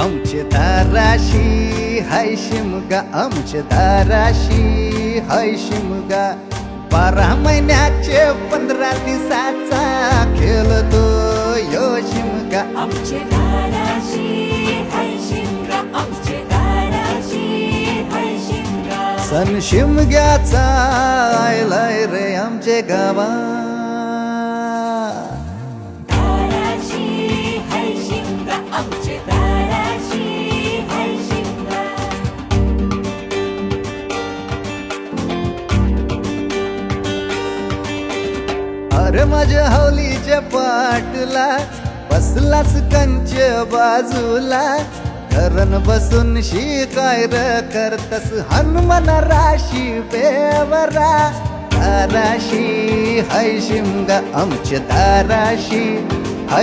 आमचे दाराशी हाय शिमगा, आमचे दाराशी हाय शिमगा. 12 महिन्याचे 15 दिवसाचा खेळतो यो शिमगा. आमचे दाराशी हाय शिमगा, आमचे दाराशी हाय शिमगा. सण शिमग्याचा आयलाय रे आमचे गावा. दाराशी हाय शिमगा, आमचे दाराशी हाय शिमगा. अरे माझ्या हौलीच्या पाटला बसलाच कंच बाजूला. धरण बसून शिकाय र करतस हनुमान राशी बेवरा. दाराशी हाय शिमगा, आमच्या दाराशी